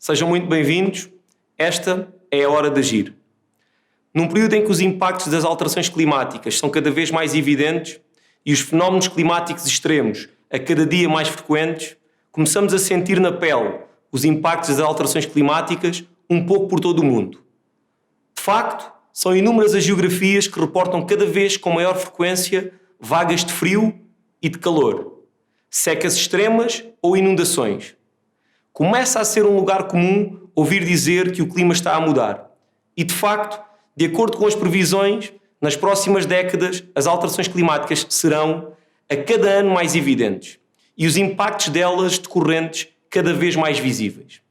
Sejam muito bem-vindos. Esta é a hora de agir. Num período em que os impactos das alterações climáticas são cada vez mais evidentes e os fenómenos climáticos extremos a cada dia mais frequentes, começamos a sentir na pele os impactos das alterações climáticas um pouco por todo o mundo. De facto, são inúmeras as geografias que reportam cada vez com maior frequência vagas de frio e de calor, secas extremas ou inundações. Começa a ser um lugar comum ouvir dizer que o clima está a mudar. E, de facto, de acordo com as previsões, nas próximas décadas as alterações climáticas serão a cada ano mais evidentes e os impactos delas decorrentes cada vez mais visíveis.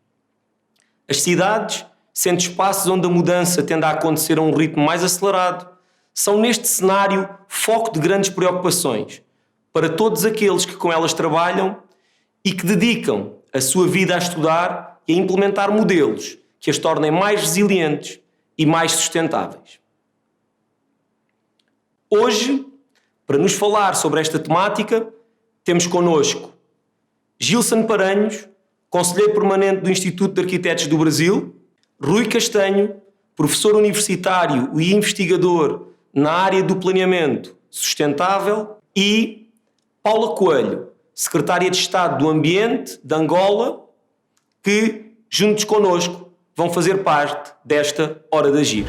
As cidades, sendo espaços onde a mudança tende a acontecer a um ritmo mais acelerado, são neste cenário foco de grandes preocupações para todos aqueles que com elas trabalham e que dedicam a sua vida a estudar e a implementar modelos que as tornem mais resilientes e mais sustentáveis. Hoje, para nos falar sobre esta temática, temos connosco Gilson Paranhos, Conselheiro Permanente do Instituto de Arquitetos do Brasil, Rui Castanho, professor universitário e investigador na área do planeamento sustentável, e Paula Coelho, Secretária de Estado do Ambiente de Angola, que, juntos connosco, vão fazer parte desta Hora de Agir.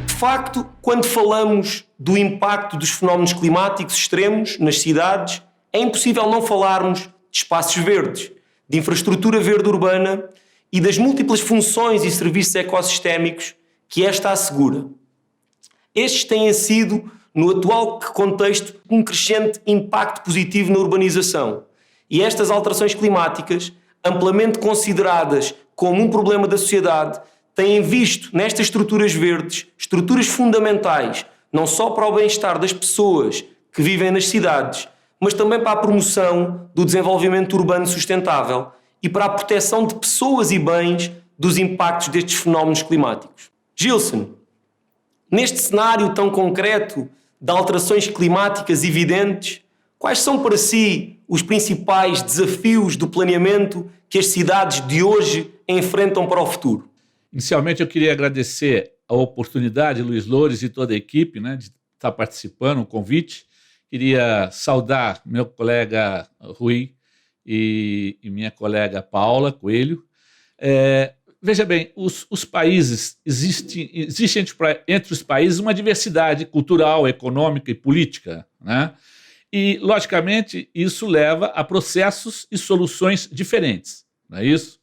De facto, quando falamos do impacto dos fenómenos climáticos extremos nas cidades, é impossível não falarmos de espaços verdes, de infraestrutura verde urbana e das múltiplas funções e serviços ecossistémicos que esta assegura. Estes têm sido, no atual contexto, um crescente impacto positivo na urbanização, e estas alterações climáticas, amplamente consideradas como um problema da sociedade, têm visto nestas estruturas verdes estruturas fundamentais, não só para o bem-estar das pessoas que vivem nas cidades, mas também para a promoção do desenvolvimento urbano sustentável e para a proteção de pessoas e bens dos impactos destes fenómenos climáticos. Gilson, neste cenário tão concreto de alterações climáticas evidentes, quais são para si os principais desafios do planeamento que as cidades de hoje enfrentam para o futuro? Inicialmente, eu queria agradecer a oportunidade, Luiz Loures e toda a equipe, de estar participando, o convite. Queria saudar meu colega Rui e minha colega Paula Coelho. Veja bem, os países, existe entre os países uma diversidade cultural, econômica e política, E, logicamente, isso leva a processos e soluções diferentes, não é isso?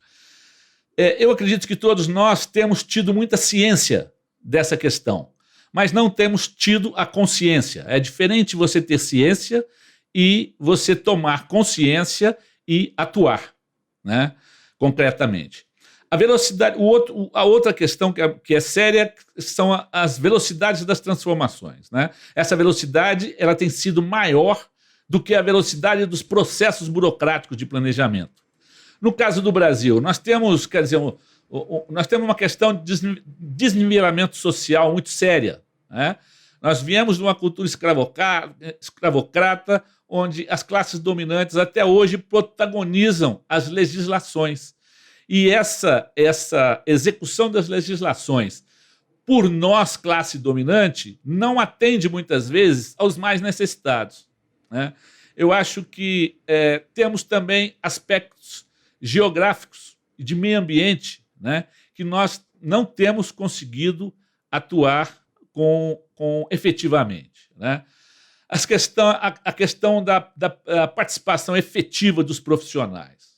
Eu acredito que todos nós temos tido muita ciência dessa questão, mas não temos tido a consciência. É diferente você ter ciência e você tomar consciência e atuar, concretamente. A velocidade, a outra questão que é séria são as velocidades das transformações, Essa velocidade ela tem sido maior do que a velocidade dos processos burocráticos de planejamento. No caso do Brasil, nós temos, nós temos uma questão de desnivelamento social muito séria. Nós viemos de uma cultura escravocrata, onde as classes dominantes até hoje protagonizam as legislações. E essa execução das legislações por nós, classe dominante, não atende muitas vezes aos mais necessitados. Eu acho que temos também aspectos geográficos e de meio ambiente, que nós não temos conseguido atuar efetivamente. A questão da participação efetiva dos profissionais,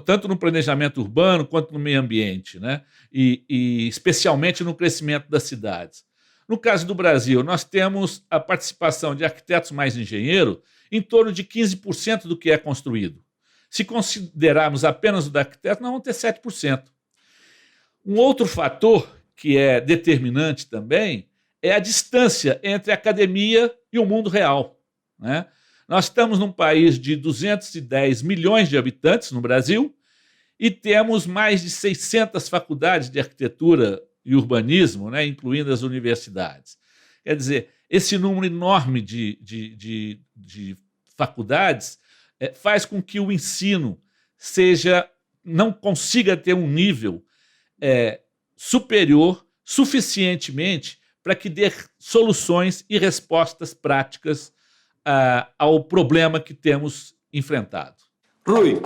tanto no planejamento urbano quanto no meio ambiente, e especialmente no crescimento das cidades. No caso do Brasil, nós temos a participação de arquitetos mais engenheiros em torno de 15% do que é construído. Se considerarmos apenas o da arquiteto, nós vamos ter 7%. Um outro fator que é determinante também é a distância entre a academia e o mundo real. Nós estamos num país de 210 milhões de habitantes no Brasil e temos mais de 600 faculdades de arquitetura e urbanismo, né, incluindo as universidades. Quer dizer, esse número enorme de faculdades faz com que o ensino não consiga ter um nível superior suficientemente para que dê soluções e respostas práticas ao problema que temos enfrentado. Rui,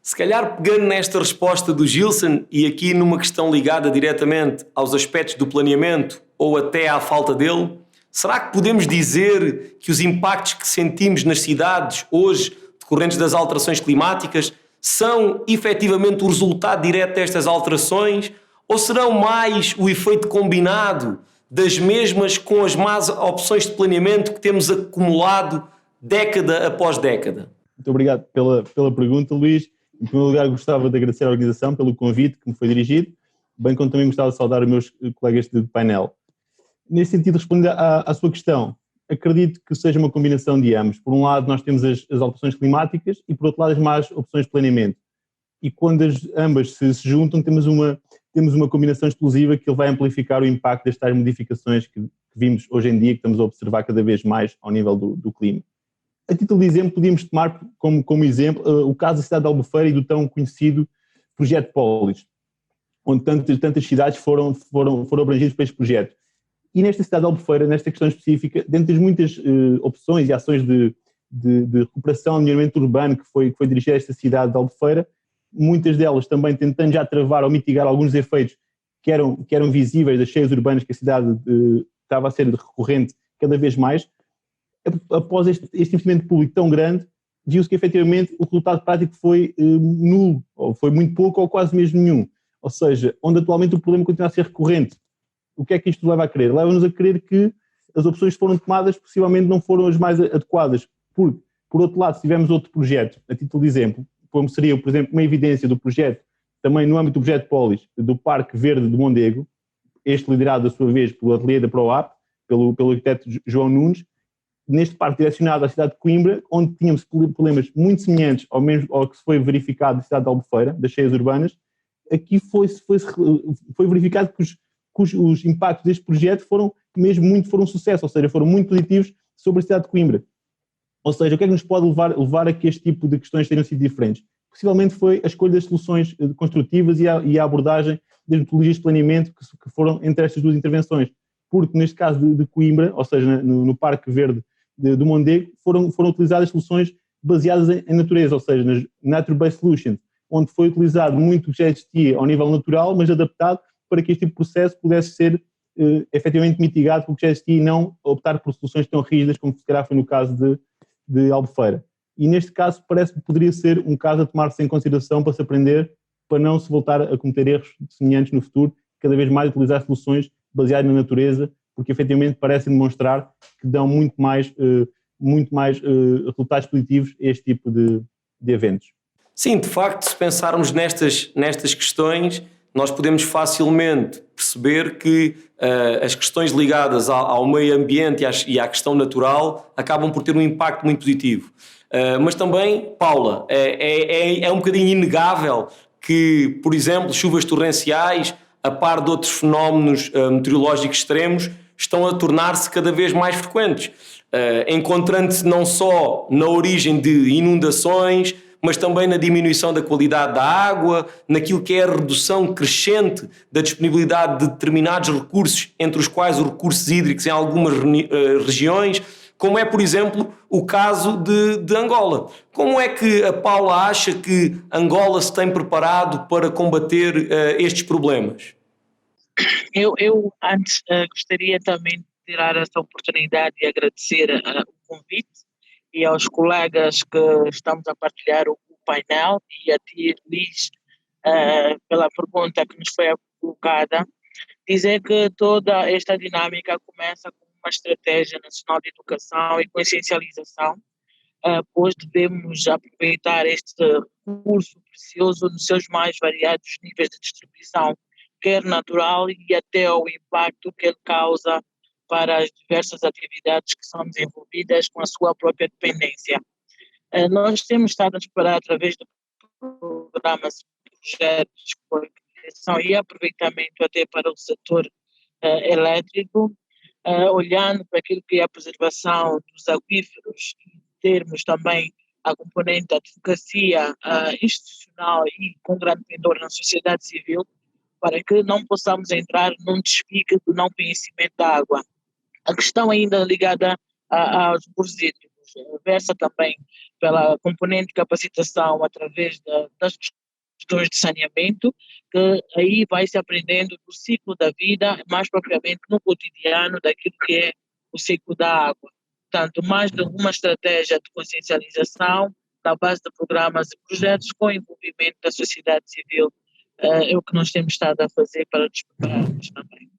se calhar pegando nesta resposta do Gilson e aqui numa questão ligada diretamente aos aspectos do planeamento ou até à falta dele, será que podemos dizer que os impactos que sentimos nas cidades hoje, decorrentes das alterações climáticas, são efetivamente o resultado direto destas alterações ou serão mais o efeito combinado das mesmas com as más opções de planeamento que temos acumulado década após década? Muito obrigado pela pergunta, Luís. Em primeiro lugar, gostava de agradecer à organização pelo convite que me foi dirigido, bem como também gostava de saudar os meus colegas de painel. Nesse sentido, respondendo à sua questão, acredito que seja uma combinação de ambos. Por um lado, nós temos as alterações climáticas e, por outro lado, as más opções de planeamento. E quando ambas se juntam, temos uma combinação explosiva que vai amplificar o impacto destas modificações que vimos hoje em dia, que estamos a observar cada vez mais ao nível do clima. A título de exemplo, podíamos tomar como exemplo o caso da cidade de Albufeira e do tão conhecido Projeto Polis, onde tantas cidades foram abrangidas por este projeto. E nesta cidade de Albufeira, nesta questão específica, dentre as muitas opções e ações de recuperação e melhoramento urbano que foi dirigida a esta cidade de Albufeira, muitas delas também tentando já travar ou mitigar alguns efeitos que eram visíveis das cheias urbanas que a cidade estava a ser recorrente cada vez mais. Após este investimento público tão grande, viu-se que efetivamente o resultado prático foi nulo, ou foi muito pouco ou quase mesmo nenhum. Ou seja, onde atualmente o problema continua a ser recorrente. O que é que isto leva a crer? Leva-nos a crer que as opções que foram tomadas possivelmente não foram as mais adequadas. Porque, por outro lado, se tivermos outro projeto, a título de exemplo, como seria, por exemplo, uma evidência do projeto, também no âmbito do projeto Polis, do Parque Verde de Mondego, este liderado, a sua vez, pelo ateliê da ProApp, pelo arquiteto João Nunes, neste parque direcionado à cidade de Coimbra, onde tínhamos problemas muito semelhantes ao que se foi verificado na cidade de Albufeira, das cheias urbanas, aqui foi verificado que os impactos deste projeto foram sucesso, ou seja, foram muito positivos sobre a cidade de Coimbra. Ou seja, o que é que nos pode levar a que este tipo de questões tenham sido diferentes? Possivelmente foi a escolha das soluções construtivas e a abordagem das metodologias de planeamento que foram entre estas duas intervenções. Porque neste caso de Coimbra, ou seja, no Parque Verde do Mondego, foram utilizadas soluções baseadas em natureza, ou seja, nas Nature-Based Solutions, onde foi utilizado muito o que já existia ao nível natural, mas adaptado para que este tipo de processo pudesse ser efetivamente mitigado pelo que já existia e não optar por soluções tão rígidas como se calhar foi no caso de Albufeira. E neste caso parece-me que poderia ser um caso a tomar-se em consideração para se aprender, para não se voltar a cometer erros semelhantes no futuro, cada vez mais utilizar soluções baseadas na natureza, porque efetivamente parecem demonstrar que dão muito mais resultados positivos a este tipo de eventos. Sim, de facto, se pensarmos nestas questões, nós podemos facilmente perceber que as questões ligadas ao meio ambiente e à questão natural acabam por ter um impacto muito positivo. Mas também, Paula, é um bocadinho inegável que, por exemplo, chuvas torrenciais, a par de outros fenómenos meteorológicos extremos, estão a tornar-se cada vez mais frequentes, encontrando-se não só na origem de inundações, mas também na diminuição da qualidade da água, naquilo que é a redução crescente da disponibilidade de determinados recursos, entre os quais os recursos hídricos em algumas regiões, como é, por exemplo, o caso de Angola. Como é que a Paula acha que Angola se tem preparado para combater estes problemas? Eu antes gostaria também de tirar esta oportunidade e agradecer o convite e aos colegas que estamos a partilhar o painel e a ti, Luís, pela pergunta que nos foi colocada, dizer que toda esta dinâmica começa com uma estratégia nacional de educação e consciencialização, pois devemos aproveitar este recurso precioso nos seus mais variados níveis de distribuição, quer natural e até o impacto que ele causa para as diversas atividades que são desenvolvidas com a sua própria dependência. Nós temos estado a explorar através de programas, projetos, qualificação e aproveitamento até para o setor elétrico, olhando para aquilo que é a preservação dos aquíferos, em termos também a componente da advocacia institucional e com grande pendor na sociedade civil, para que não possamos entrar num despique do não conhecimento da água. A questão ainda ligada aos recursos hídricos versa também pela componente de capacitação através das questões de saneamento, que aí vai se aprendendo do ciclo da vida, mais propriamente no cotidiano daquilo que é o ciclo da água. Portanto, mais de uma estratégia de consciencialização na base de programas e projetos com envolvimento da sociedade civil é o que nós temos estado a fazer para nos prepararmos também.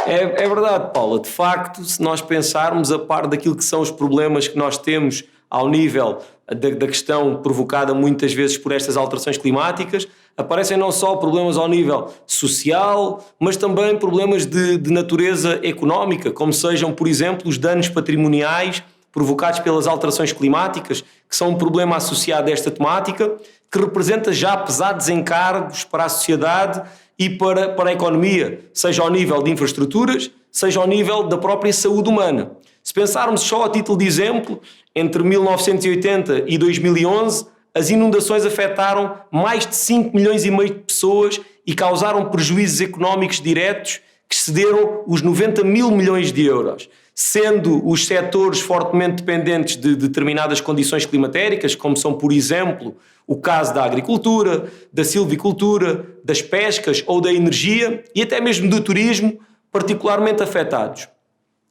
É verdade, Paula. De facto, se nós pensarmos a par daquilo que são os problemas que nós temos ao nível da questão provocada muitas vezes por estas alterações climáticas, aparecem não só problemas ao nível social, mas também problemas de natureza económica, como sejam, por exemplo, os danos patrimoniais provocados pelas alterações climáticas, que são um problema associado a esta temática, que representa já pesados encargos para a sociedade e para a economia, seja ao nível de infraestruturas, seja ao nível da própria saúde humana. Se pensarmos só a título de exemplo, entre 1980 e 2011, as inundações afetaram mais de 5 milhões e meio de pessoas e causaram prejuízos económicos diretos que excederam os 90 mil milhões de euros, sendo os setores fortemente dependentes de determinadas condições climatéricas, como são, por exemplo, o caso da agricultura, da silvicultura, das pescas ou da energia e até mesmo do turismo, particularmente afetados.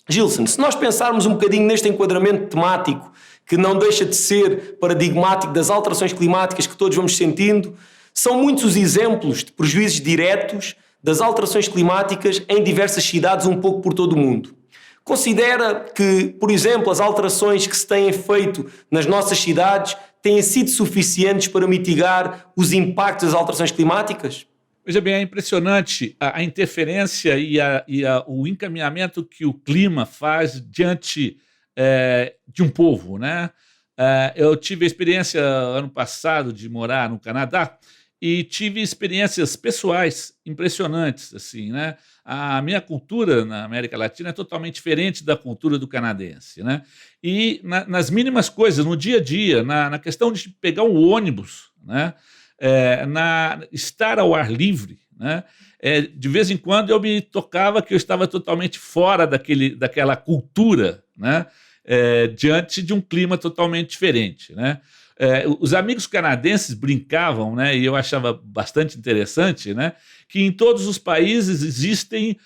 Gilson, se nós pensarmos um bocadinho neste enquadramento temático, que não deixa de ser paradigmático das alterações climáticas que todos vamos sentindo, são muitos os exemplos de prejuízos diretos das alterações climáticas em diversas cidades um pouco por todo o mundo. Considera que, por exemplo, as alterações que se têm feito nas nossas cidades têm sido suficientes para mitigar os impactos das alterações climáticas? Veja bem, é impressionante a interferência e o encaminhamento que o clima faz diante de um povo, né? Eu tive a experiência ano passado de morar no Canadá e tive experiências pessoais impressionantes, assim, né? A minha cultura na América Latina é totalmente diferente da cultura do canadense, né? E nas mínimas coisas, no dia a dia, na questão de pegar um ônibus, né? Estar ao ar livre, né? De vez em quando eu me tocava que eu estava totalmente fora daquela cultura, né? Diante de um clima totalmente diferente, né? Os amigos canadenses brincavam, né, e eu achava bastante interessante, né, que em todos os países existem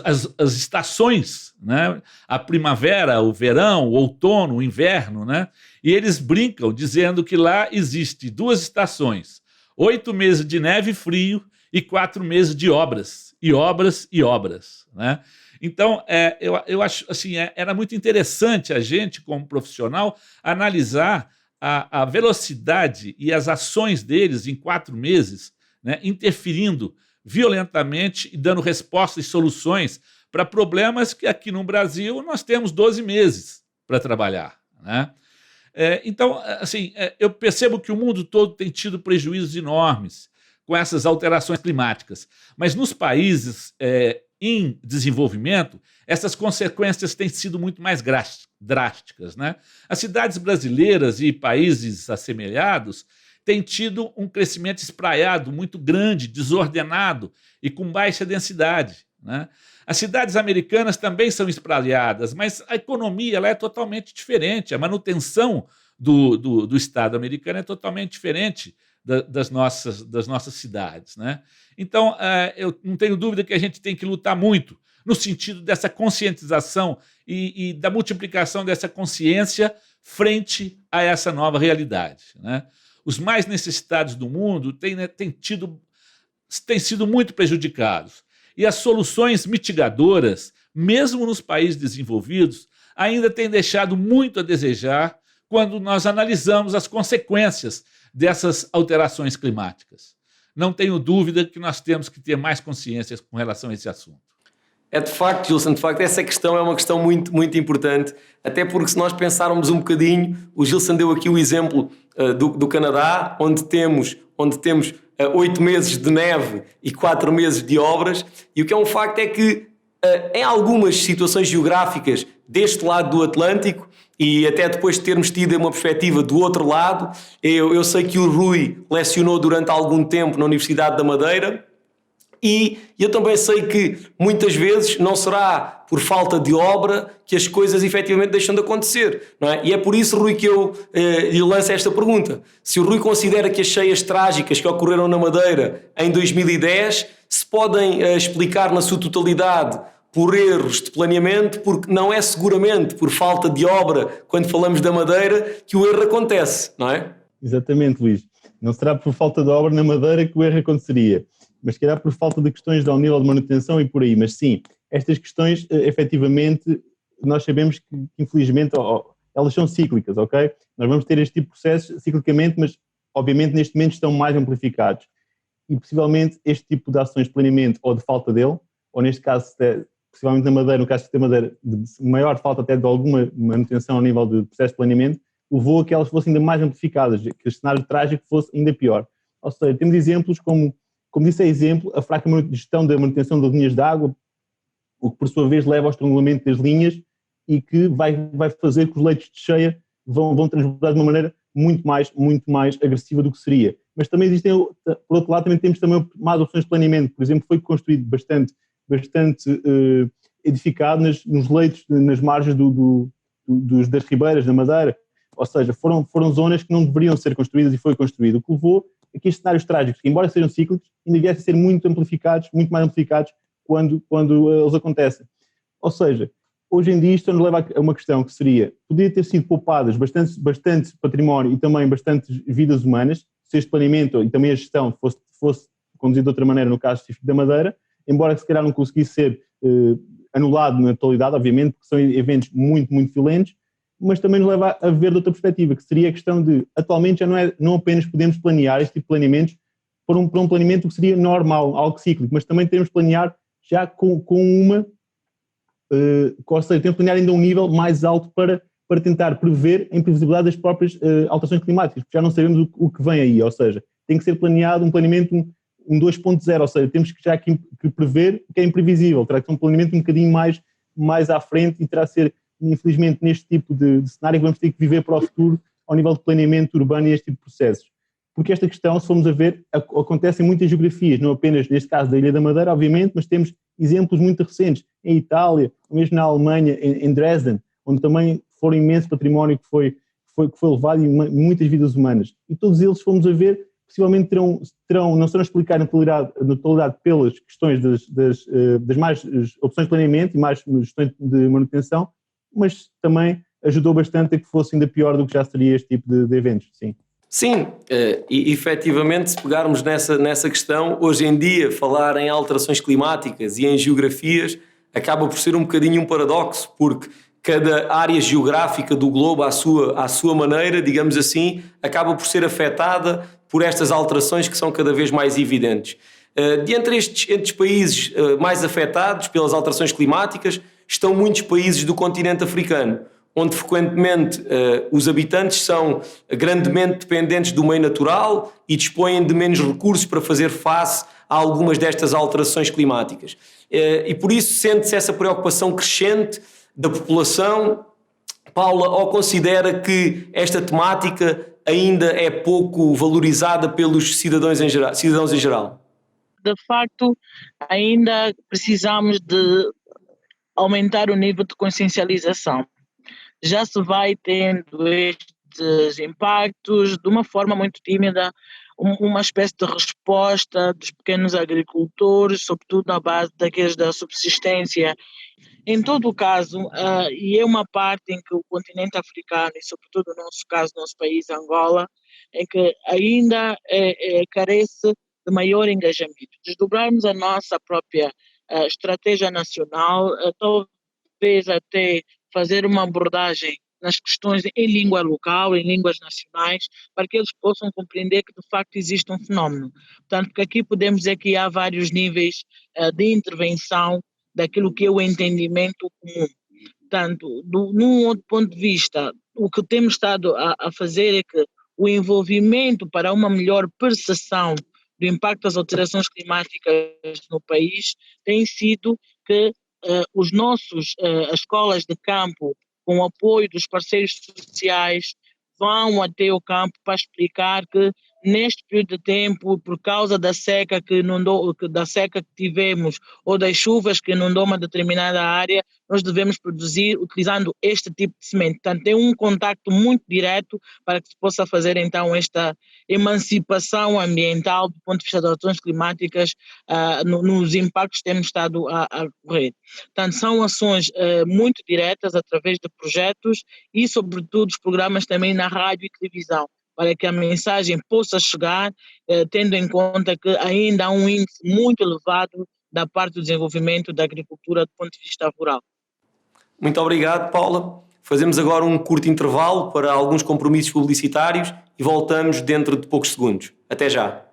as estações, né, a primavera, o verão, o outono, o inverno, né, e eles brincam dizendo que lá existe 2 estações, 8 meses de neve e frio e 4 meses de obras, e obras e obras, né? Então, eu acho assim, era muito interessante a gente, como profissional, analisar a velocidade e as ações deles em 4 meses, né, interferindo violentamente e dando respostas e soluções para problemas que aqui no Brasil nós temos 12 meses para trabalhar, né? Então, assim, eu percebo que o mundo todo tem tido prejuízos enormes com essas alterações climáticas, mas nos países em desenvolvimento, essas consequências têm sido muito mais drásticas, né? As cidades brasileiras e países assemelhados têm tido um crescimento espraiado muito grande, desordenado e com baixa densidade, né? As cidades americanas também são espraiadas, mas a economia ela é totalmente diferente, a manutenção do Estado americano é totalmente diferente das nossas cidades, né? Então, eu não tenho dúvida que a gente tem que lutar muito no sentido dessa conscientização e da multiplicação dessa consciência frente a essa nova realidade, né? Os mais necessitados do mundo têm sido muito prejudicados e as soluções mitigadoras, mesmo nos países desenvolvidos, ainda têm deixado muito a desejar quando nós analisamos as consequências dessas alterações climáticas. Não tenho dúvida que nós temos que ter mais consciência com relação a esse assunto. É de facto, Gilson, de facto, essa questão é uma questão muito, muito importante, até porque se nós pensarmos um bocadinho, o Gilson deu aqui o exemplo do Canadá, onde temos 8 meses de neve e 4 meses de obras, e o que é um facto é que em algumas situações geográficas deste lado do Atlântico, e até depois de termos tido uma perspectiva do outro lado, eu sei que o Rui lecionou durante algum tempo na Universidade da Madeira, e eu também sei que muitas vezes não será por falta de obra que as coisas efetivamente deixam de acontecer, não é? E é por isso, Rui, que eu lhe lanço esta pergunta. Se o Rui considera que as cheias trágicas que ocorreram na Madeira em 2010 se podem explicar na sua totalidade por erros de planeamento, porque não é seguramente por falta de obra, quando falamos da Madeira, que o erro acontece, não é? Exatamente, Luís. Não será por falta de obra na Madeira que o erro aconteceria, mas se calhar por falta de questões ao nível de manutenção e por aí. Mas sim, estas questões, efetivamente, nós sabemos que infelizmente elas são cíclicas, ok? Nós vamos ter este tipo de processos ciclicamente, mas obviamente neste momento estão mais amplificados. E possivelmente este tipo de ações de planeamento ou de falta dele, ou neste caso, possivelmente na Madeira, no caso da Madeira, de maior falta até de alguma manutenção ao nível de processo de planeamento, levou a que elas fossem ainda mais amplificadas, que o cenário trágico fosse ainda pior. Ou seja, temos exemplos como disse, é exemplo, a fraca gestão da manutenção das linhas de água, o que por sua vez leva ao estrangulamento das linhas e que vai fazer que os leitos de cheia vão transbordar de uma maneira muito mais agressiva do que seria. Mas também existem, por outro lado, também temos também mais opções de planeamento. Por exemplo, foi construído bastante edificado nos leitos, nas margens das ribeiras da Madeira, ou seja, foram zonas que não deveriam ser construídas e foi construído, o que levou a que estes cenários trágicos, que embora sejam cíclicos, ainda viessem a ser muito mais amplificados quando eles acontecem. Ou seja, hoje em dia isto nos leva a uma questão que seria, poderia ter sido poupadas bastante património e também bastantes vidas humanas, se este planeamento e também a gestão fosse conduzido de outra maneira no caso específico da Madeira, embora se calhar não conseguisse ser anulado na totalidade, obviamente, porque são eventos muito, muito violentos, mas também nos leva a ver de outra perspectiva, que seria a questão de, atualmente já não apenas podemos planear este tipo de planeamentos para um planeamento que seria normal, algo cíclico, mas também temos de planear já ou seja, temos de planear ainda um nível mais alto para tentar prever a imprevisibilidade das próprias alterações climáticas, porque já não sabemos o que vem aí, ou seja, tem que ser planeado um planeamento um 2.0, ou seja, temos que já que prever o que é imprevisível, terá que ser um planeamento um bocadinho mais à frente e terá de ser, infelizmente, neste tipo de cenário que vamos ter que viver para o futuro ao nível de planeamento urbano e este tipo de processos. Porque esta questão, se formos a ver, acontece em muitas geografias, não apenas neste caso da Ilha da Madeira, obviamente, mas temos exemplos muito recentes em Itália, mesmo na Alemanha, em Dresden, onde também foram imenso património que foi levado e muitas vidas humanas. E todos eles, se formos a ver, possivelmente não serão explicados na totalidade pelas questões das mais opções de planeamento e mais gestões de manutenção, mas também ajudou bastante a que fosse ainda pior do que já seria este tipo de eventos, sim. Sim, e efetivamente, se pegarmos nessa questão, hoje em dia falar em alterações climáticas e em geografias acaba por ser um bocadinho um paradoxo, porque cada área geográfica do globo à sua maneira, digamos assim, acaba por ser afetada por estas alterações que são cada vez mais evidentes. De entre estes países mais afetados pelas alterações climáticas estão muitos países do continente africano, onde frequentemente os habitantes são grandemente dependentes do meio natural e dispõem de menos recursos para fazer face a algumas destas alterações climáticas. E por isso sente-se essa preocupação crescente da população. Paula, ou considera que esta temática ainda é pouco valorizada pelos cidadãos em geral? De facto, ainda precisamos de aumentar o nível de consciencialização. Já se vai tendo estes impactos de uma forma muito tímida, uma espécie de resposta dos pequenos agricultores, sobretudo na base daqueles da subsistência. Em todo o caso, e é uma parte em que o continente africano, e sobretudo no nosso caso, nosso país, Angola, é que ainda carece de maior engajamento. Desdobrarmos a nossa própria estratégia nacional, talvez até fazer uma abordagem nas questões em língua local, em línguas nacionais, para que eles possam compreender que de facto existe um fenómeno. Portanto, que aqui podemos dizer que há vários níveis de intervenção daquilo que é o entendimento comum. Portanto, num outro ponto de vista, o que temos estado a fazer é que o envolvimento para uma melhor percepção do impacto das alterações climáticas no país tem sido que as escolas de campo, com o apoio dos parceiros sociais, vão até o campo para explicar que neste período de tempo, por causa da seca da seca que tivemos ou das chuvas que inundou uma determinada área, nós devemos produzir utilizando este tipo de semente. Portanto, tem um contacto muito direto para que se possa fazer então esta emancipação ambiental do ponto de vista das ações climáticas nos impactos que temos estado a correr. Portanto, são ações muito diretas através de projetos e, sobretudo, os programas também na rádio e televisão, para que a mensagem possa chegar, tendo em conta que ainda há um índice muito elevado da parte do desenvolvimento da agricultura do ponto de vista rural. Muito obrigado, Paula. Fazemos agora um curto intervalo para alguns compromissos publicitários e voltamos dentro de poucos segundos. Até já.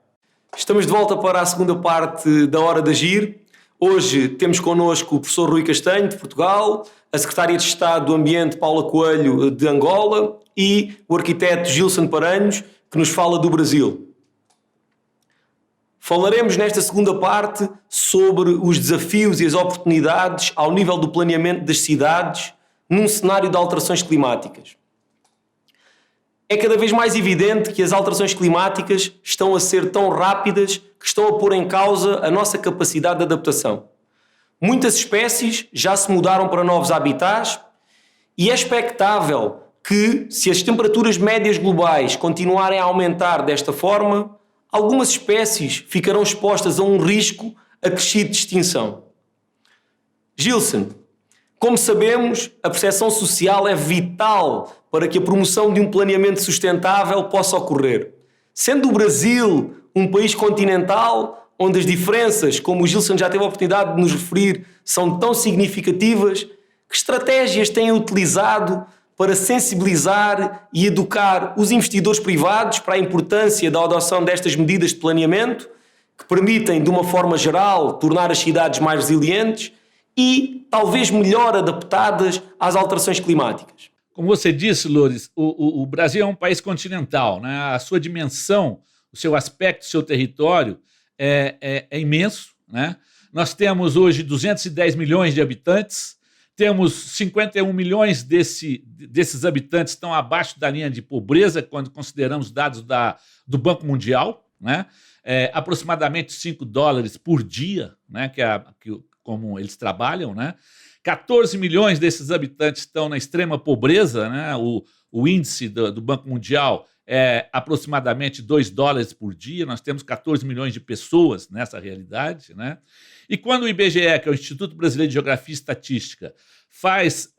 Estamos de volta para a segunda parte da Hora de Agir. Hoje temos connosco o professor Rui Castanho, de Portugal, a secretária de Estado do Ambiente, Paula Coelho, de Angola, e o arquiteto Gilson Paranhos, que nos fala do Brasil. Falaremos nesta segunda parte sobre os desafios e as oportunidades ao nível do planeamento das cidades num cenário de alterações climáticas. É cada vez mais evidente que as alterações climáticas estão a ser tão rápidas que estão a pôr em causa a nossa capacidade de adaptação. Muitas espécies já se mudaram para novos habitats e é expectável que, se as temperaturas médias globais continuarem a aumentar desta forma, algumas espécies ficarão expostas a um risco acrescido de extinção. Gilson, como sabemos, a percepção social é vital para que a promoção de um planeamento sustentável possa ocorrer. Sendo o Brasil um país continental, onde as diferenças, como o Gilson já teve a oportunidade de nos referir, são tão significativas, que estratégias têm utilizado para sensibilizar e educar os investidores privados para a importância da adoção destas medidas de planeamento, que permitem, de uma forma geral, tornar as cidades mais resilientes e talvez melhor adaptadas às alterações climáticas? Como você disse, Loures, o Brasil é um país continental, né? A sua dimensão, o seu aspecto, o seu território é imenso, né? Nós temos hoje 210 milhões de habitantes, temos 51 milhões desses habitantes estão abaixo da linha de pobreza, quando consideramos dados do Banco Mundial, né? Aproximadamente $5 por dia, né? Como eles trabalham, né? 14 milhões desses habitantes estão na extrema pobreza, né? O índice do Banco Mundial é aproximadamente $2 por dia, nós temos 14 milhões de pessoas nessa realidade, né? E quando o IBGE, que é o Instituto Brasileiro de Geografia e Estatística, faz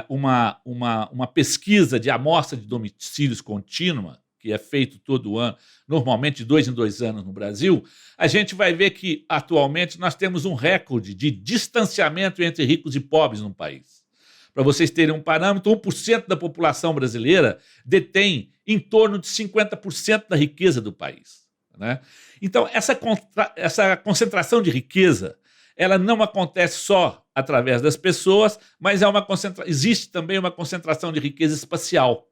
uma pesquisa de amostra de domicílios contínua, que é feito todo ano, normalmente de 2 em 2 anos no Brasil, a gente vai ver que, atualmente, nós temos um recorde de distanciamento entre ricos e pobres no país. Para vocês terem um parâmetro, 1% da população brasileira detém em torno de 50% da riqueza do país, né? Então, essa concentração de riqueza, ela não acontece só através das pessoas, mas existe também uma concentração de riqueza espacial.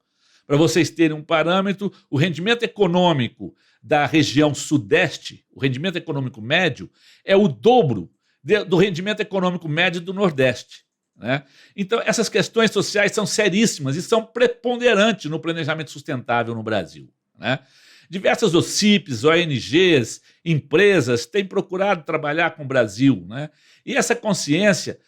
Para vocês terem um parâmetro, o rendimento econômico da região sudeste, o rendimento econômico médio, é o dobro do rendimento econômico médio do nordeste, né? Então, essas questões sociais são seríssimas e são preponderantes no planejamento sustentável no Brasil, né? Diversas OCIPs, ONGs, empresas têm procurado trabalhar com o Brasil, né? E essa consciência,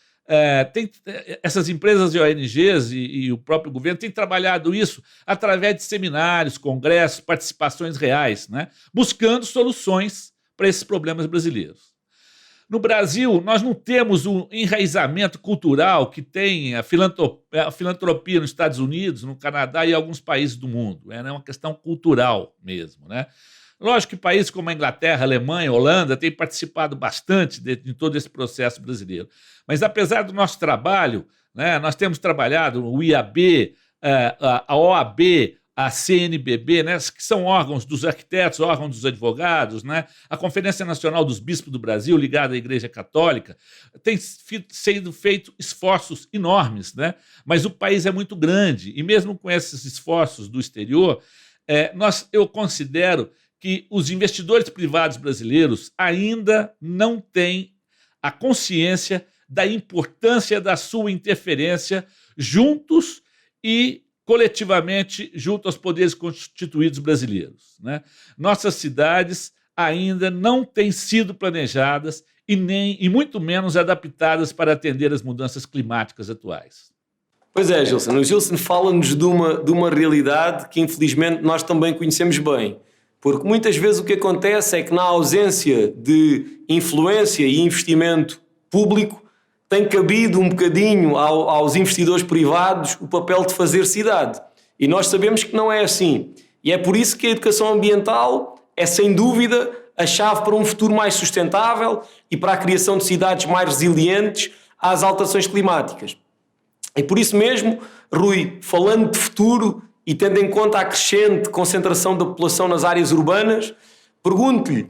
essas empresas e ONGs e o próprio governo têm trabalhado isso através de seminários, congressos, participações reais, né? Buscando soluções para esses problemas brasileiros. No Brasil, nós não temos um enraizamento cultural que tem a filantropia nos Estados Unidos, no Canadá e alguns países do mundo. É uma questão cultural mesmo, né? Lógico que países como a Inglaterra, a Alemanha, a Holanda têm participado bastante de todo esse processo brasileiro. Mas, apesar do nosso trabalho, né, nós temos trabalhado o IAB, a OAB, a CNBB, né, que são órgãos dos arquitetos, órgãos dos advogados, né, a Conferência Nacional dos Bispos do Brasil, ligada à Igreja Católica, tem sido feito esforços enormes, né, mas o país é muito grande, e mesmo com esses esforços do exterior, eu considero que os investidores privados brasileiros ainda não têm a consciência da importância da sua interferência juntos e coletivamente junto aos poderes constituídos brasileiros, né? Nossas cidades ainda não têm sido planejadas e muito menos adaptadas para atender às mudanças climáticas atuais. Pois é, Gilson. O Gilson fala-nos de uma realidade que infelizmente nós também conhecemos bem. Porque muitas vezes o que acontece é que na ausência de influência e investimento público tem cabido um bocadinho aos investidores privados o papel de fazer cidade. E nós sabemos que não é assim. E é por isso que a educação ambiental é, sem dúvida, a chave para um futuro mais sustentável e para a criação de cidades mais resilientes às alterações climáticas. E por isso mesmo, Rui, falando de futuro e tendo em conta a crescente concentração da população nas áreas urbanas, pergunto-lhe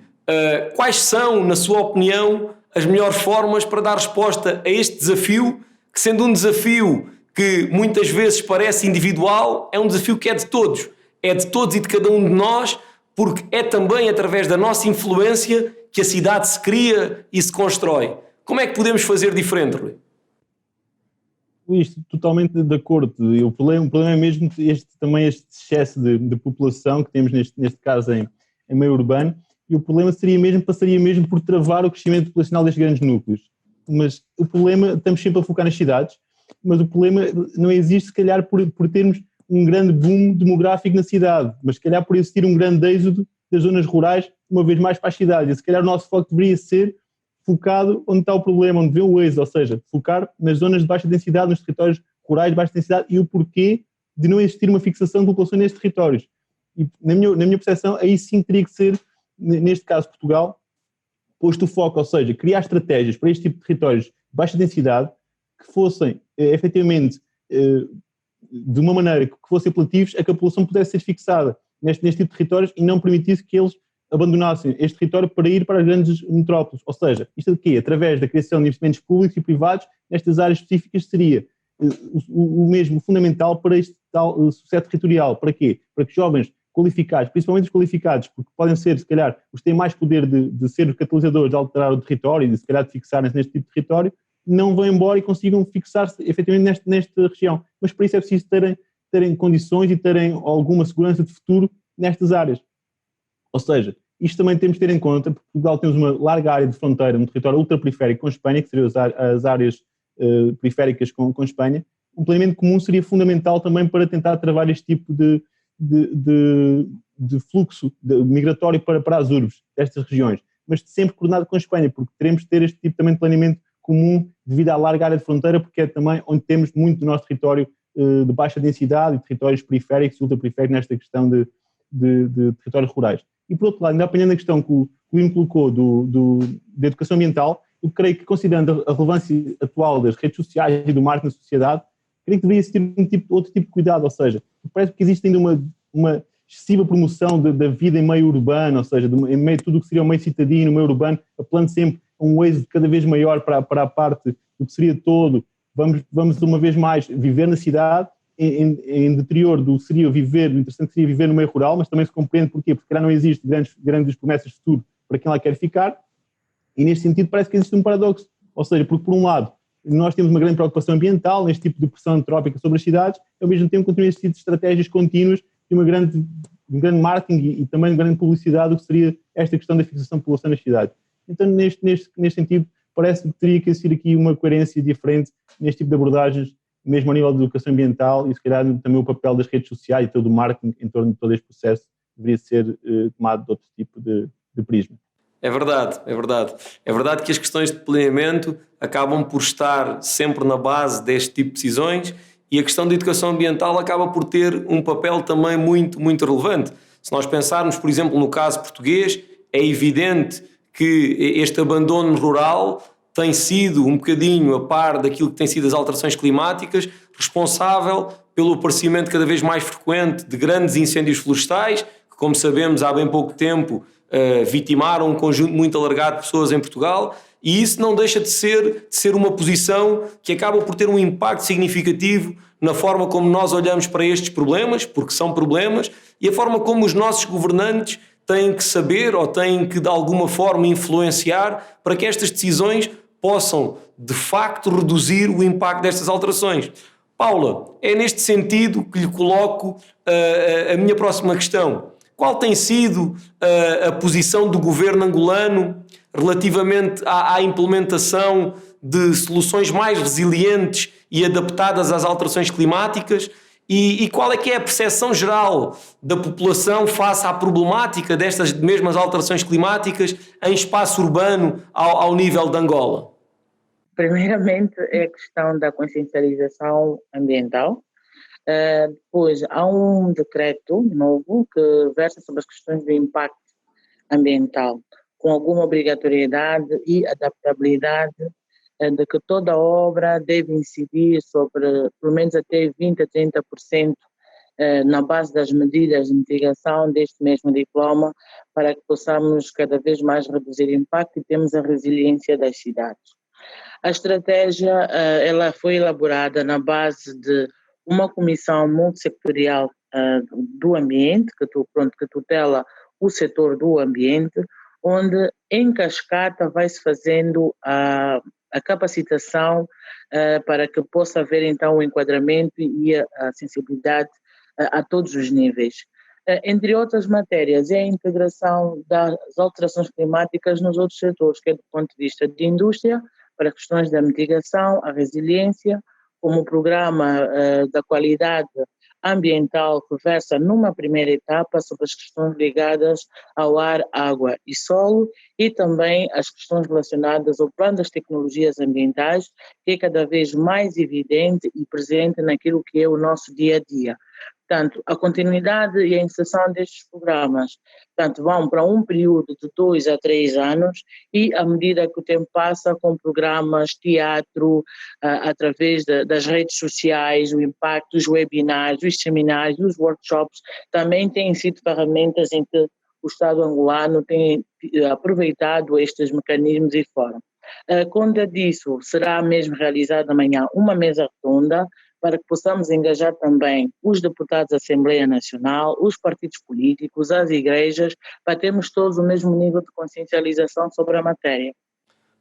quais são, na sua opinião, as melhores formas para dar resposta a este desafio, que sendo um desafio que muitas vezes parece individual, é um desafio que é de todos e de cada um de nós, porque é também através da nossa influência que a cidade se cria e se constrói. Como é que podemos fazer diferente, Rui? Luís, totalmente de acordo. O problema é mesmo este excesso de população que temos neste caso em meio urbano, e o problema passaria mesmo por travar o crescimento populacional destes grandes núcleos. Mas o problema, estamos sempre a focar nas cidades, mas o problema não existe se calhar por termos um grande boom demográfico na cidade, mas se calhar por existir um grande êxodo das zonas rurais, uma vez mais para as cidades. E se calhar o nosso foco deveria ser focado onde está o problema, onde vê o êxodo, ou seja, focar nas zonas de baixa densidade, nos territórios rurais de baixa densidade e o porquê de não existir uma fixação de população nestes territórios. E na minha percepção, aí sim teria que ser, neste caso Portugal, posto o foco, ou seja, criar estratégias para este tipo de territórios de baixa densidade que fossem efetivamente de uma maneira que fossem apelativos a que a população pudesse ser fixada neste tipo de territórios e não permitisse que eles abandonassem este território para ir para as grandes metrópoles. Ou seja, isto de quê? Através da criação de investimentos públicos e privados nestas áreas específicas seria o mesmo fundamental para este tal sucesso territorial. Para quê? Para que jovens qualificados, principalmente os qualificados, porque podem ser, se calhar, os que têm mais poder de ser os catalisadores de alterar o território e de, se calhar, de fixarem-se neste tipo de território, não vão embora e consigam fixar-se efetivamente nesta região. Mas para isso é preciso terem condições e terem alguma segurança de futuro nestas áreas. Ou seja, isto também temos de ter em conta, porque Portugal temos uma larga área de fronteira, um território ultraperiférico com Espanha, que seriam as áreas periféricas com Espanha. Um planeamento comum seria fundamental também para tentar travar este tipo de fluxo migratório para as urbes destas regiões, mas sempre coordenado com a Espanha, porque teremos de ter este tipo também de planeamento comum devido à larga área de fronteira, porque é também onde temos muito do nosso território de baixa densidade e territórios periféricos e ultraperiféricos nesta questão de territórios rurais. E por outro lado, ainda apanhando a questão que o Lino colocou da educação ambiental, eu creio que, considerando a relevância atual das redes sociais e do marketing na sociedade, creio que deveria existir outro tipo de cuidado, ou seja, parece que existe ainda uma excessiva promoção da vida em meio urbano, ou seja, em meio de tudo o que seria o meio citadino, o meio urbano, apelando sempre a um êxodo cada vez maior para a parte do que seria todo. Vamos uma vez mais viver na cidade, em deterior do interessante seria viver no meio rural, mas também se compreende porquê, porque não existe grandes promessas de futuro para quem lá quer ficar, e neste sentido parece que existe um paradoxo, ou seja, porque por um lado nós temos uma grande preocupação ambiental neste tipo de pressão antrópica sobre as cidades, e ao mesmo tempo continuam a existir estratégias contínuas de um grande marketing e também de grande publicidade do que seria esta questão da fixação de população nas cidades. Então neste sentido parece-me que teria que existir aqui uma coerência diferente neste tipo de abordagens, mesmo a nível de educação ambiental, e se calhar também o papel das redes sociais e todo o marketing em torno de todo este processo deveria ser tomado de outro tipo de prisma. É verdade, é verdade. É verdade que as questões de planeamento acabam por estar sempre na base deste tipo de decisões, e a questão da educação ambiental acaba por ter um papel também muito, muito relevante. Se nós pensarmos, por exemplo, no caso português, é evidente que este abandono rural tem sido um bocadinho a par daquilo que tem sido as alterações climáticas, responsável pelo aparecimento cada vez mais frequente de grandes incêndios florestais, que, como sabemos, há bem pouco tempo vitimaram um conjunto muito alargado de pessoas em Portugal, e isso não deixa de ser uma posição que acaba por ter um impacto significativo na forma como nós olhamos para estes problemas, porque são problemas, e a forma como os nossos governantes têm que saber ou têm que de alguma forma influenciar para que estas decisões possam de facto reduzir o impacto destas alterações. Paula, é neste sentido que lhe coloco a minha próxima questão. Qual tem sido a posição do governo angolano relativamente à implementação de soluções mais resilientes e adaptadas às alterações climáticas? E qual é que é a percepção geral da população face à problemática destas mesmas alterações climáticas em espaço urbano ao nível de Angola? Primeiramente é a questão da consciencialização ambiental. Depois há um decreto novo que versa sobre as questões do impacto ambiental, com alguma obrigatoriedade e adaptabilidade de que toda obra deve incidir sobre pelo menos até 20% a 30% na base das medidas de mitigação deste mesmo diploma, para que possamos cada vez mais reduzir o impacto e temos a resiliência das cidades. A estratégia ela foi elaborada na base de uma comissão multissectorial do ambiente, que tutela o setor do ambiente, onde em cascata vai-se fazendo a capacitação para que possa haver então o enquadramento e a sensibilidade a todos os níveis. Entre outras matérias, é a integração das alterações climáticas nos outros setores, quer do ponto de vista de indústria, para questões da mitigação, a resiliência, como o programa da qualidade ambiental que versa numa primeira etapa sobre as questões ligadas ao ar, água e solo, e também as questões relacionadas ao plano das tecnologias ambientais, que é cada vez mais evidente e presente naquilo que é o nosso dia a dia. Portanto, a continuidade e a inserção destes programas, portanto, vão para um período de 2 a 3 anos e, à medida que o tempo passa, com programas, teatro, através das redes sociais, o impacto, os webinars, os seminários, os workshops, também têm sido ferramentas em que o Estado angolano tem aproveitado estes mecanismos e fora. Conta disso, será mesmo realizada amanhã uma mesa redonda, para que possamos engajar também os deputados da Assembleia Nacional, os partidos políticos, as igrejas, para termos todos o mesmo nível de consciencialização sobre a matéria.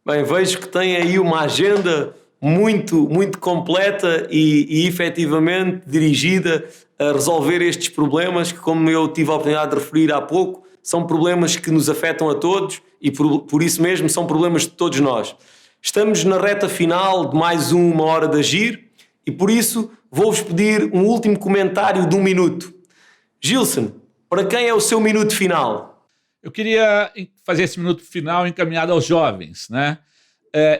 Bem, vejo que tem aí uma agenda muito, muito completa e efetivamente dirigida a resolver estes problemas que, como eu tive a oportunidade de referir há pouco, são problemas que nos afetam a todos e por isso mesmo são problemas de todos nós. Estamos na reta final de mais uma Hora de Agir, e por isso vou-vos pedir um último comentário de 1 minuto. Gilson, para quem é o seu minuto final? Eu queria fazer esse minuto final encaminhado aos jovens, né?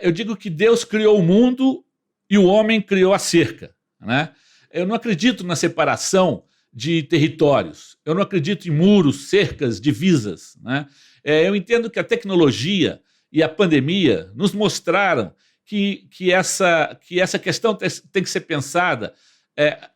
Eu digo que Deus criou o mundo e o homem criou a cerca, né? Eu não acredito na separação de territórios. Eu não acredito em muros, cercas, divisas, né? Eu entendo que a tecnologia e a pandemia nos mostraram que essa questão tem que ser pensada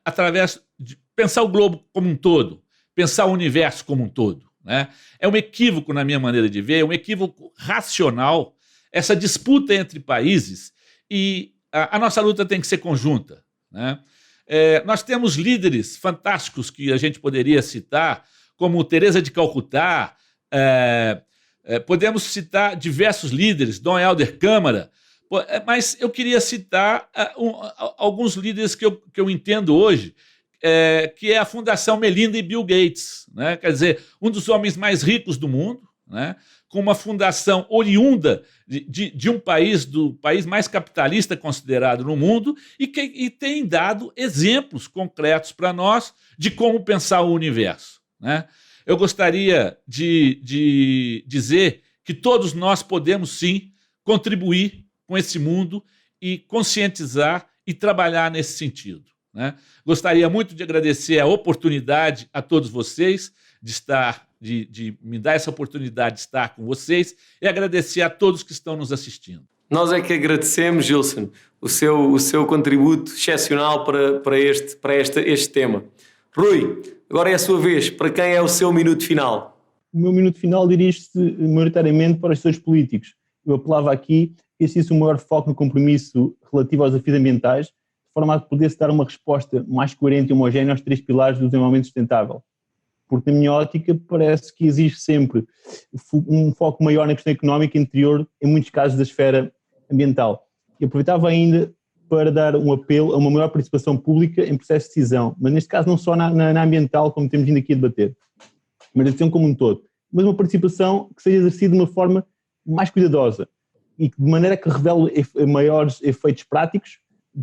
através de pensar o globo como um todo, pensar o universo como um todo, né? É um equívoco, na minha maneira de ver, é um equívoco racional, essa disputa entre países, e a nossa luta tem que ser conjunta, né? Nós temos líderes fantásticos que a gente poderia citar, como Teresa de Calcutá, podemos citar diversos líderes, Dom Helder Câmara, mas eu queria citar alguns líderes que eu entendo hoje, que é a Fundação Melinda e Bill Gates, né? Quer dizer, um dos homens mais ricos do mundo, né? Com uma fundação oriunda de um país, do país mais capitalista considerado no mundo, e tem dado exemplos concretos para nós de como pensar o universo, né? Eu gostaria de dizer que todos nós podemos, sim, contribuir com esse mundo e conscientizar e trabalhar nesse sentido, né? Gostaria muito de agradecer a oportunidade a todos vocês de me dar essa oportunidade de estar com vocês, e agradecer a todos que estão nos assistindo. Nós é que agradecemos, Gilson, o seu contributo excepcional para este tema. Rui, agora é a sua vez. Para quem é o seu minuto final? O meu minuto final dirige-se maioritariamente para os gestores políticos. Eu apelava aqui que existisse um maior foco no compromisso relativo aos desafios ambientais, de forma a poder-se dar uma resposta mais coerente e homogénea aos 3 pilares do desenvolvimento sustentável. Porque, na minha ótica, parece que existe sempre um foco maior na questão económica interior, em muitos casos da esfera ambiental. E aproveitava ainda para dar um apelo a uma maior participação pública em processo de decisão, mas neste caso não só na ambiental, como temos vindo aqui a debater, mas a decisão como um todo, mas uma participação que seja exercida de uma forma mais cuidadosa e de maneira que revele maiores efeitos práticos.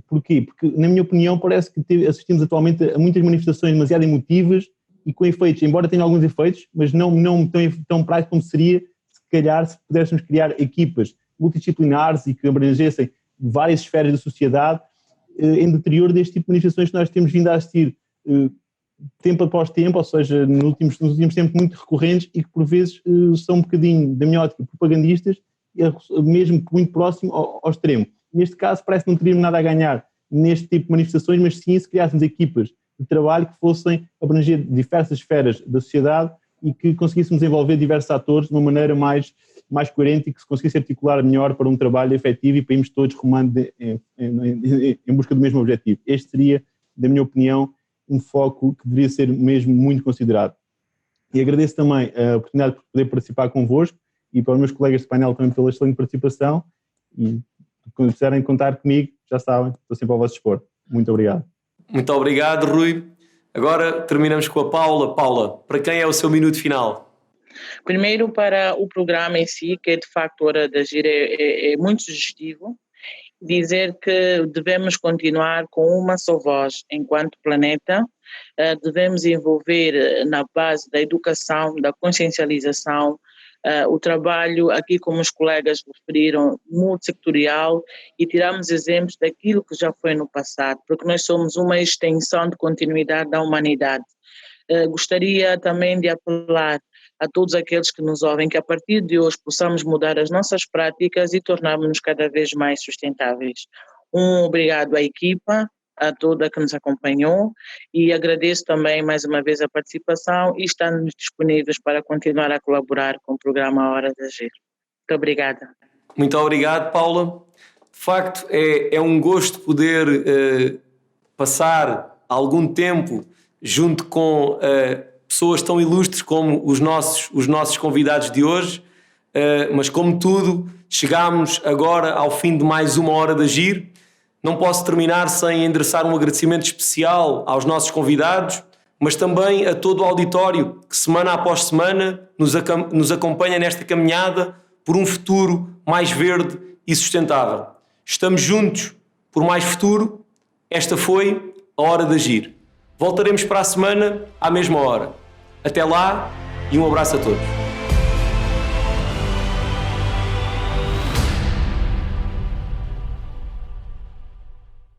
Porquê? Porque, na minha opinião, parece que assistimos atualmente a muitas manifestações demasiado emotivas e com efeitos, embora tenham alguns efeitos, mas não tão práticos como seria, se calhar, se pudéssemos criar equipas multidisciplinares e que abrangessem várias esferas da sociedade em deterioro deste tipo de manifestações que nós temos vindo a assistir tempo após tempo, ou seja, nos últimos tempos muito recorrentes e que por vezes são um bocadinho, da minha ótica, propagandistas, mesmo muito próximo ao extremo. Neste caso parece que não teríamos nada a ganhar neste tipo de manifestações, mas sim se criássemos equipas de trabalho que fossem abranger diversas esferas da sociedade e que conseguíssemos envolver diversos atores de uma maneira mais coerente e que se conseguisse articular melhor para um trabalho efetivo e para irmos todos rumando em busca do mesmo objetivo. Este seria, na minha opinião, um foco que deveria ser mesmo muito considerado. E agradeço também a oportunidade de poder participar convosco e para os meus colegas de painel também pela excelente participação e quando quiserem contar comigo, já sabem, estou sempre ao vosso dispor. Muito obrigado. Muito obrigado, Rui. Agora terminamos com a Paula. Paula, para quem é o seu minuto final? Primeiro, para o programa em si, que é de facto Hora de Agir, é muito sugestivo, dizer que devemos continuar com uma só voz enquanto planeta, devemos envolver na base da educação, da consciencialização, o trabalho aqui, como os colegas referiram, multissectorial e tiramos exemplos daquilo que já foi no passado, porque nós somos uma extensão de continuidade da humanidade. Gostaria também de apelar a todos aqueles que nos ouvem que a partir de hoje possamos mudar as nossas práticas e tornarmos-nos cada vez mais sustentáveis. Obrigado à equipa, a toda que nos acompanhou e agradeço também mais uma vez a participação e estamos disponíveis para continuar a colaborar com o programa Hora de Agir. Muito obrigada. Muito obrigado, Paula. De facto, é um gosto poder passar algum tempo junto com pessoas tão ilustres como os nossos convidados de hoje, mas como tudo, chegámos agora ao fim de mais uma Hora de Agir. Não posso terminar sem endereçar um agradecimento especial aos nossos convidados, mas também a todo o auditório que semana após semana nos acompanha nesta caminhada por um futuro mais verde e sustentável. Estamos juntos por mais futuro. Esta foi a Hora de Agir. Voltaremos para a semana à mesma hora. Até lá e um abraço a todos.